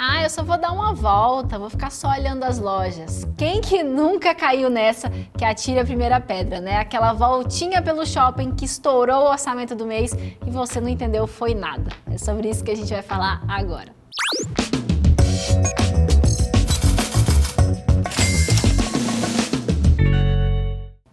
Ah, eu só vou dar uma volta, vou ficar só olhando as lojas. Quem que nunca caiu nessa que atire a primeira pedra, né? Aquela voltinha pelo shopping que estourou o orçamento do mês e você não entendeu foi nada. É sobre isso que a gente vai falar agora.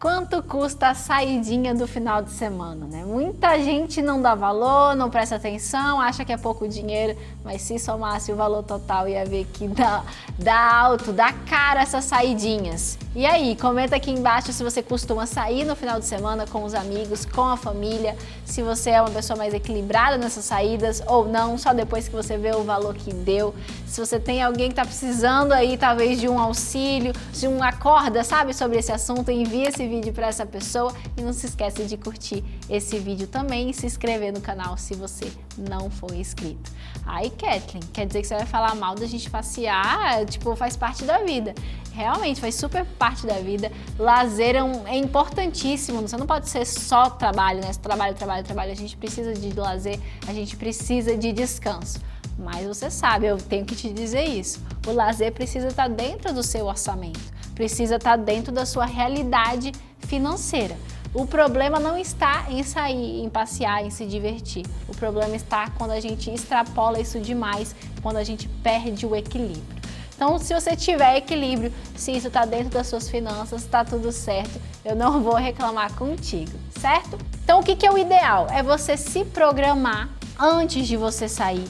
Quanto custa a saidinha do final de semana, né? Muita gente não dá valor, não presta atenção, acha que é pouco dinheiro, mas se somasse o valor total ia ver que dá alto, dá caro essas saidinhas. E aí, comenta aqui embaixo se você costuma sair no final de semana com os amigos, com a família, se você é uma pessoa mais equilibrada nessas saídas ou não, só depois que você vê o valor que deu. Se você tem alguém que está precisando aí, talvez de um auxílio, de uma corda, sabe, sobre esse assunto, envia esse vídeo para essa pessoa e não se esquece de curtir esse vídeo também e se inscrever no canal se você não for inscrito. Aí, Kathleen, quer dizer que você vai falar mal da gente passear? Tipo, faz parte da vida. Realmente, faz super parte da vida. Lazer é importantíssimo. Você não pode ser só trabalho, né? Trabalho, trabalho, trabalho. A gente precisa de lazer, a gente precisa de descanso. Mas você sabe, eu tenho que te dizer isso. O lazer precisa estar dentro do seu orçamento, precisa estar dentro da sua realidade financeira. O problema não está em sair, em passear, em se divertir. O problema está quando a gente extrapola isso demais, quando a gente perde o equilíbrio. Então, se você tiver equilíbrio, se isso está dentro das suas finanças, está tudo certo, eu não vou reclamar contigo, certo? Então, o que é o ideal? É você se programar antes de você sair,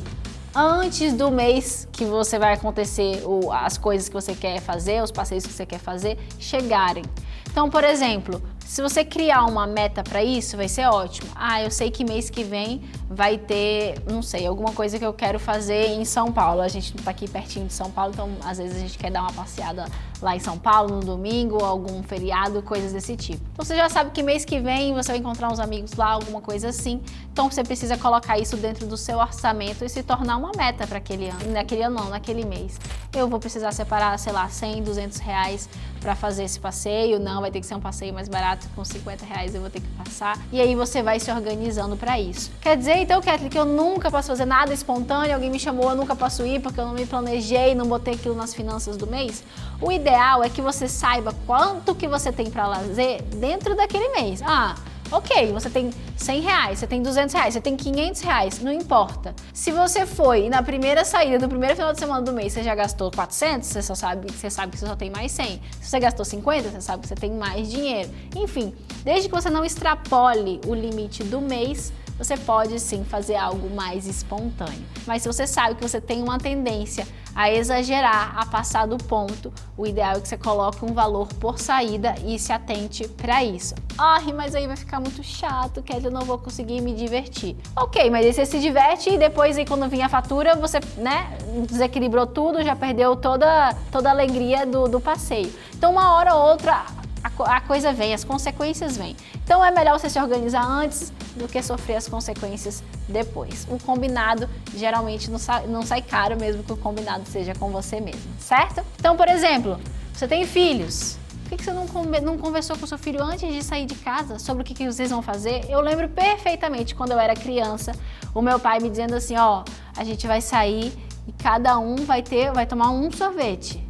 antes do mês que você vai acontecer, as coisas que você quer fazer, os passeios que você quer fazer, chegarem. Então, por exemplo, se você criar uma meta para isso, vai ser ótimo. Ah, eu sei que mês que vem vai ter, não sei, alguma coisa que eu quero fazer em São Paulo. A gente não tá aqui pertinho de São Paulo, então às vezes a gente quer dar uma passeada lá em São Paulo no domingo, algum feriado, coisas desse tipo. Então você já sabe que mês que vem você vai encontrar uns amigos lá, alguma coisa assim. Então você precisa colocar isso dentro do seu orçamento e se tornar uma meta para aquele ano, naquele mês. Eu vou precisar separar, sei lá, 100, 200 reais para fazer esse passeio. Não, vai ter que ser um passeio mais barato, com 50 reais eu vou ter que passar. E aí você vai se organizando para isso. Quer dizer, então, Kathleen, que eu nunca posso fazer nada espontâneo, alguém me chamou, eu nunca posso ir porque eu não me planejei, não botei aquilo nas finanças do mês? O ideal é que você saiba quanto que você tem para lazer dentro daquele mês. Ah, ok, você tem 100 reais, você tem 200 reais, você tem 500 reais, não importa. Se você foi na primeira saída do primeiro final de semana do mês, você já gastou 400, você sabe que você só tem mais 100. Se você gastou 50, você sabe que você tem mais dinheiro. Enfim, desde que você não extrapole o limite do mês, você pode sim fazer algo mais espontâneo. Mas se você sabe que você tem uma tendência a exagerar, a passar do ponto, o ideal é que você coloque um valor por saída e se atente para isso. Ai, mas aí vai ficar muito chato, que eu não vou conseguir me divertir. Ok, mas aí você se diverte e depois aí quando vir a fatura, você, né, desequilibrou tudo, já perdeu toda a alegria do passeio. Então uma hora ou outra a coisa vem, as consequências vêm. Então é melhor você se organizar antes do que sofrer as consequências depois. O combinado geralmente não sai caro, mesmo que o combinado seja com você mesmo, certo? Então, por exemplo, você tem filhos. Por que você não conversou com o seu filho antes de sair de casa sobre o que vocês vão fazer? Eu lembro perfeitamente quando eu era criança, o meu pai me dizendo assim, ó, a gente vai sair e cada um vai tomar um sorvete.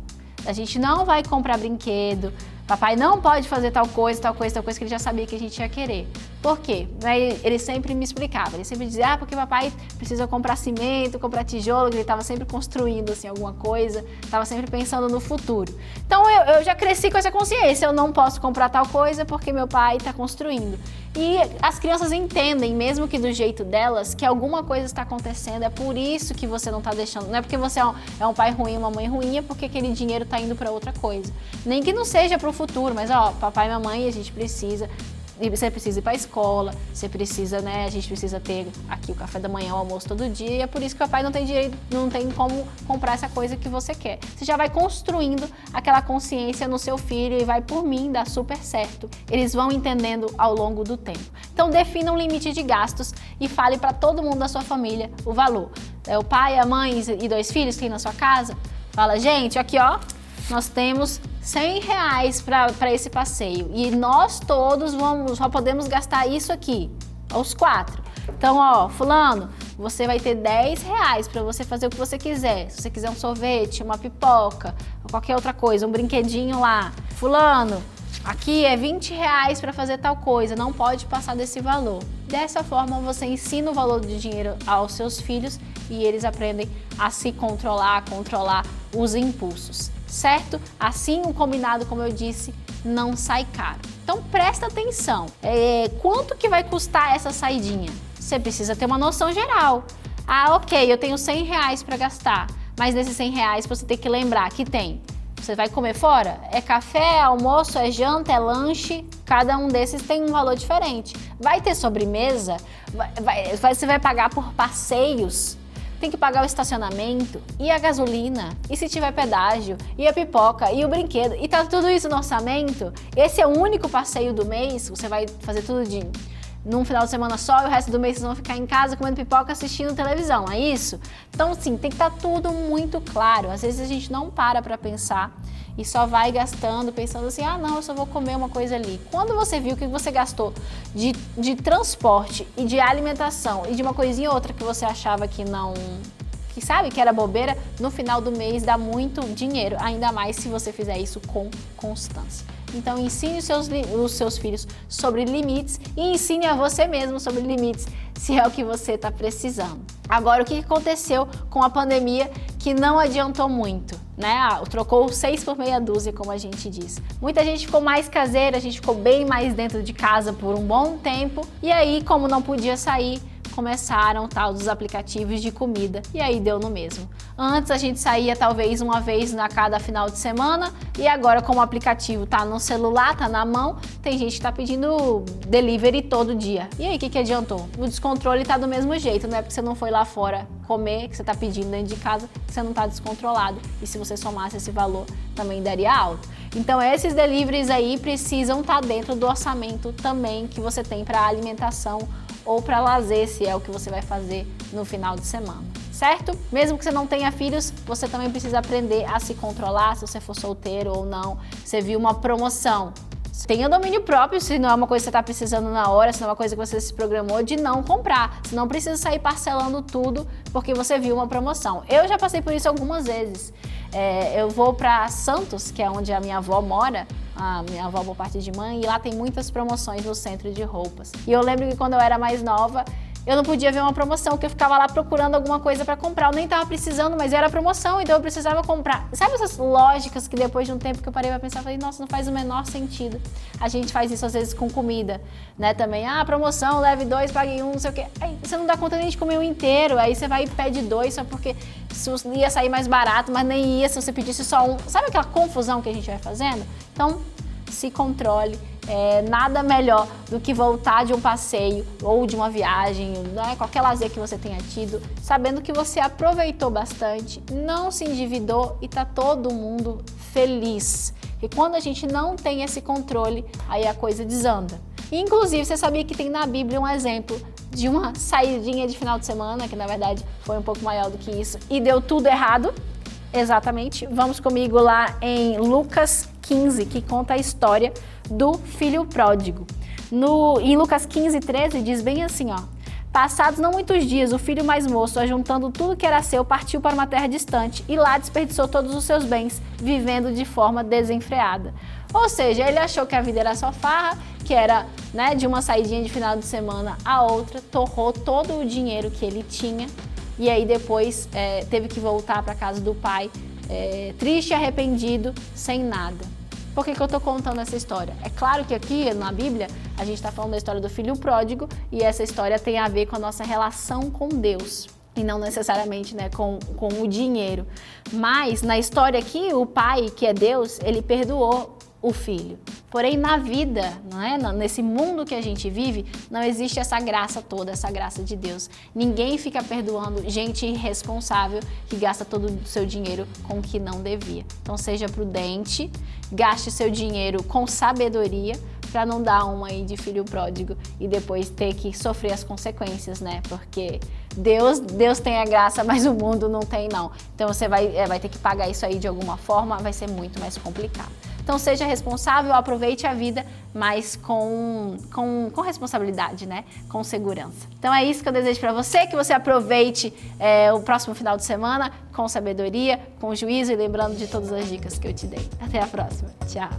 A gente não vai comprar brinquedo, papai não pode fazer tal coisa, que ele já sabia que a gente ia querer. Por quê? Ele sempre me explicava, ele sempre dizia, porque papai precisa comprar cimento, comprar tijolo, ele estava sempre construindo assim, alguma coisa, estava sempre pensando no futuro. Então eu já cresci com essa consciência, eu não posso comprar tal coisa porque meu pai está construindo. E as crianças entendem, mesmo que do jeito delas, que alguma coisa está acontecendo, é por isso que você não está deixando, não é porque você é um pai ruim, uma mãe ruim, é porque aquele dinheiro está indo para outra coisa. Nem que não seja para o futuro, mas ó, papai e mamãe, a gente precisa, você precisa ir para a escola, você precisa, né, a gente precisa ter aqui o café da manhã, o almoço todo dia, e é por isso que o papai não tem direito, não tem como comprar essa coisa que você quer. Você já vai construindo aquela consciência no seu filho e vai, por mim, dar super certo. Eles vão entendendo ao longo do tempo. Então defina um limite de gastos e fale para todo mundo da sua família o valor. É o pai, a mãe e 2 filhos que tem na sua casa. Fala, gente, aqui ó, nós temos 100 reais para esse passeio e nós todos só podemos gastar isso aqui, os 4. Então, ó, fulano, você vai ter R$10 para você fazer o que você quiser. Se você quiser um sorvete, uma pipoca, ou qualquer outra coisa, um brinquedinho lá. Fulano, aqui é R$20 para fazer tal coisa, não pode passar desse valor. Dessa forma, você ensina o valor do dinheiro aos seus filhos e eles aprendem a se controlar, a controlar os impulsos, certo? Assim, o combinado, como eu disse, não sai caro. Então, presta atenção. Quanto que vai custar essa saidinha? Você precisa ter uma noção geral. Ah, ok, eu tenho R$100 para gastar, mas desses R$100 você tem que lembrar que você vai comer fora? É café, é almoço, é janta, é lanche. Cada um desses tem um valor diferente. Vai ter sobremesa? Você vai pagar por passeios? Tem que pagar o estacionamento e a gasolina, e se tiver pedágio, e a pipoca, e o brinquedo, e tá tudo isso no orçamento. Esse é o único passeio do mês, você vai fazer tudo num final de semana só e o resto do mês vocês vão ficar em casa comendo pipoca, assistindo televisão, é isso? Então, sim, tem que estar tudo muito claro. Às vezes a gente não para pensar e só vai gastando, pensando assim, ah, não, eu só vou comer uma coisa ali. Quando você viu que você gastou de transporte e de alimentação e de uma coisinha ou outra que você achava que não... que era bobeira, no final do mês dá muito dinheiro, ainda mais se você fizer isso com constância. Então ensine os seus filhos sobre limites e ensine a você mesmo sobre limites, se é o que você está precisando. Agora, o que aconteceu com a pandemia que não adiantou muito, né? Trocou 6 por meia dúzia, como a gente diz. Muita gente ficou mais caseira, a gente ficou bem mais dentro de casa por um bom tempo, e aí, como não podia sair, começaram dos aplicativos de comida e aí deu no mesmo. Antes a gente saía talvez uma vez a cada final de semana e agora, como o aplicativo tá no celular, tá na mão, tem gente que tá pedindo delivery todo dia. E aí, o que adiantou? O descontrole tá do mesmo jeito, não é porque você não foi lá fora comer, que você tá pedindo dentro de casa, que você não tá descontrolado. E se você somasse esse valor, também daria alto. Então, esses deliveries aí precisam estar dentro do orçamento também que você tem para alimentação ou para lazer, se é o que você vai fazer no final de semana, certo? Mesmo que você não tenha filhos, você também precisa aprender a se controlar, se você for solteiro ou não. Você viu uma promoção, tenha domínio próprio, se não é uma coisa que você está precisando na hora, se não é uma coisa que você se programou, de não comprar. Você não precisa sair parcelando tudo porque você viu uma promoção. Eu já passei por isso algumas vezes. Eu vou para Santos, que é onde a minha avó mora, a minha avó por parte de mãe, e lá tem muitas promoções no centro de roupas. E eu lembro que quando eu era mais nova, eu não podia ver uma promoção, que eu ficava lá procurando alguma coisa para comprar. Eu nem estava precisando, mas era promoção, então eu precisava comprar. Sabe essas lógicas que depois de um tempo que eu parei para pensar, falei, nossa, não faz o menor sentido. A gente faz isso às vezes com comida, né? Também, promoção, leve 2, pague 1, não sei o quê. Aí você não dá conta nem de comer o inteiro, aí você vai e pede 2 só porque ia sair mais barato, mas nem ia se você pedisse só um. Sabe aquela confusão que a gente vai fazendo? Então, se controle. Nada melhor do que voltar de um passeio ou de uma viagem, né, qualquer lazer que você tenha tido, sabendo que você aproveitou bastante, não se endividou e tá todo mundo feliz. E quando a gente não tem esse controle, aí a coisa desanda. Inclusive, você sabia que tem na Bíblia um exemplo de uma saidinha de final de semana, que na verdade foi um pouco maior do que isso, e deu tudo errado? Exatamente. Vamos comigo lá em Lucas 15, que conta a história do filho pródigo. Em Lucas 15, 13, diz bem assim, passados não muitos dias, o filho mais moço, ajuntando tudo que era seu, partiu para uma terra distante e lá desperdiçou todos os seus bens, vivendo de forma desenfreada. Ou seja, ele achou que a vida era só farra, que era, né, de uma saidinha de final de semana a outra, torrou todo o dinheiro que ele tinha e aí depois teve que voltar para a casa do pai, triste, arrependido, sem nada. Por que eu estou contando essa história? É claro que aqui na Bíblia a gente está falando da história do filho pródigo e essa história tem a ver com a nossa relação com Deus e não necessariamente, né, com o dinheiro. Mas na história aqui, o pai, que é Deus, ele perdoou o filho. Porém, na vida, nesse mundo que a gente vive, não existe essa graça toda, essa graça de Deus. Ninguém fica perdoando gente irresponsável que gasta todo o seu dinheiro com o que não devia. Então, seja prudente, gaste seu dinheiro com sabedoria, para não dar uma aí de filho pródigo e depois ter que sofrer as consequências, né? Porque Deus tem a graça, mas o mundo não tem, não. Então você vai ter que pagar isso aí de alguma forma, vai ser muito mais complicado. Então seja responsável, aproveite a vida, mas com responsabilidade, né? Com segurança. Então é isso que eu desejo para você, que você aproveite o próximo final de semana com sabedoria, com juízo e lembrando de todas as dicas que eu te dei. Até a próxima. Tchau!